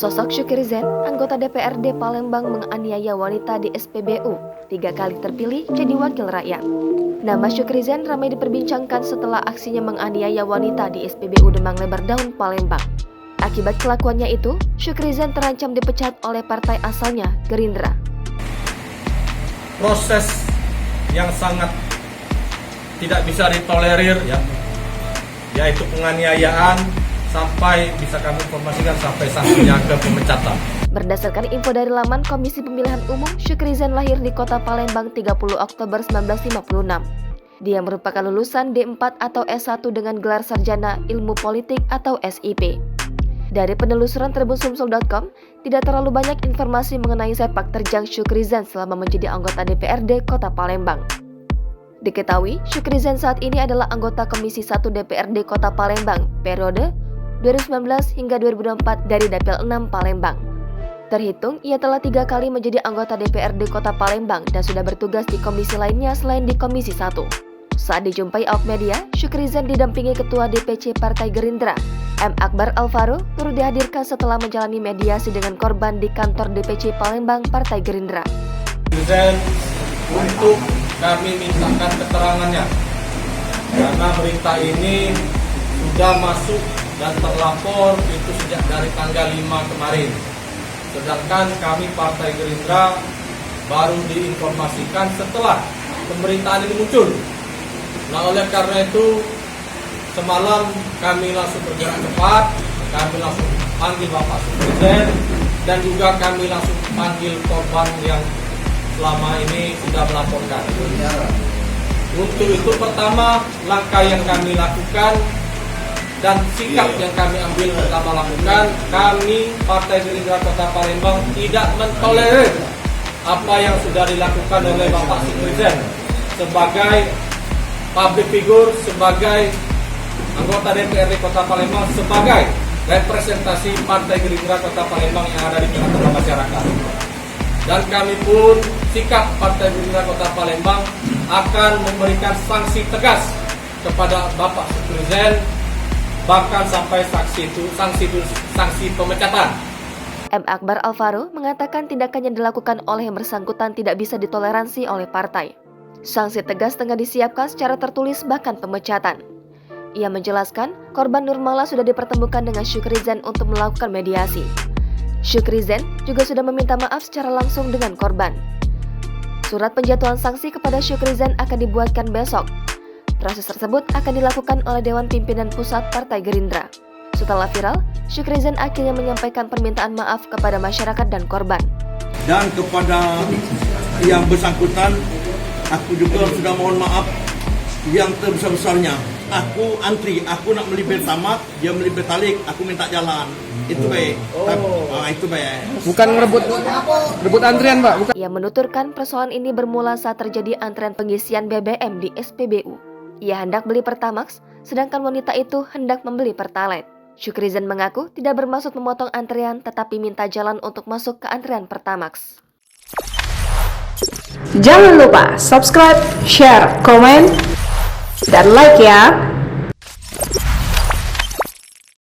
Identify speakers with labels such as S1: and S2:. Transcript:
S1: Sosok Syukrizen, anggota DPRD Palembang menganiaya wanita di SPBU, 3 kali terpilih jadi wakil rakyat. Nama Syukrizen ramai diperbincangkan setelah aksinya menganiaya wanita di SPBU Demang Lebar Daun, Palembang. Akibat kelakuannya itu, Syukrizen terancam dipecat oleh partai asalnya, Gerindra.
S2: Proses yang sangat tidak bisa ditolerir, yaitu penganiayaan, sampai bisa kami informasikan sampai sanksinya ke pemecatan.
S1: Berdasarkan info dari laman Komisi Pemilihan Umum, Syukrizen lahir di Kota Palembang 30 Oktober 1956. Dia merupakan lulusan D4 atau S1 dengan gelar sarjana ilmu politik atau SIP. Dari penelusuran tribunsumsel.com, tidak terlalu banyak informasi mengenai sepak terjang Syukrizen selama menjadi anggota DPRD Kota Palembang. Diketahui, Syukrizen saat ini adalah anggota Komisi 1 DPRD Kota Palembang periode 2019 hingga 2024 dari Dapil 6 Palembang. Terhitung, ia telah 3 kali menjadi anggota DPRD Kota Palembang dan sudah bertugas di komisi lainnya selain di Komisi 1. Saat dijumpai awak media, Syukrizen didampingi Ketua DPC Partai Gerindra, M. Akbar Alvaro, turut dihadirkan setelah menjalani mediasi dengan korban di kantor DPC Palembang Partai Gerindra.
S2: Syukrizen untuk kami mintakan keterangannya, karena berita ini sudah masuk dan terlapor itu sejak dari tanggal 5 kemarin. Sedangkan kami Partai Gerindra baru diinformasikan setelah pemberitaan ini muncul. Nah, oleh karena itu semalam kami langsung bergerak cepat, kami langsung panggil Bapak Syukrizen dan juga kami langsung panggil korban yang selama ini sudah melaporkan. Untuk itu pertama, langkah yang kami lakukan dan sikap yang kami ambil pertama lakukan, kami Partai Gerindra Kota Palembang tidak mentolerir apa yang sudah dilakukan oleh Bapak Syukrizen sebagai public figure, sebagai anggota DPRD Kota Palembang, sebagai representasi Partai Gerindra Kota Palembang yang ada di tengah-tengah masyarakat. Dan kami pun sikap Partai Gerindra Kota Palembang akan memberikan sanksi tegas kepada Bapak Syukrizen, bahkan sampai sanksi pemecatan.
S1: M. Akbar Alvaro mengatakan tindakan yang dilakukan oleh yang bersangkutan tidak bisa ditoleransi oleh partai. Sanksi tegas tengah disiapkan secara tertulis bahkan pemecatan. Ia menjelaskan korban Nurmala sudah dipertemukan dengan Syukrizen untuk melakukan mediasi. Syukrizen juga sudah meminta maaf secara langsung dengan korban. Surat penjatuhan sanksi kepada Syukrizen akan dibuatkan besok. Proses tersebut akan dilakukan oleh Dewan Pimpinan Pusat Partai Gerindra. Setelah viral, Syukrizen akhirnya menyampaikan permintaan maaf kepada masyarakat dan korban.
S3: Dan kepada yang bersangkutan, aku juga sudah mohon maaf yang terbesar-besarnya. Aku antri, aku nak beli Pertamax, dia beli Pertalite, aku minta jalan. Itu baik. Itu baik.
S4: Bukan rebut antrian, Pak. Bukan.
S1: Ia menuturkan persoalan ini bermula saat terjadi antrean pengisian BBM di SPBU. Ia hendak beli Pertamax, sedangkan wanita itu hendak membeli Pertalite. Syukrizen mengaku tidak bermaksud memotong antrean, tetapi minta jalan untuk masuk ke antrean Pertamax.
S5: Jangan lupa subscribe, share, komen, dan like ya!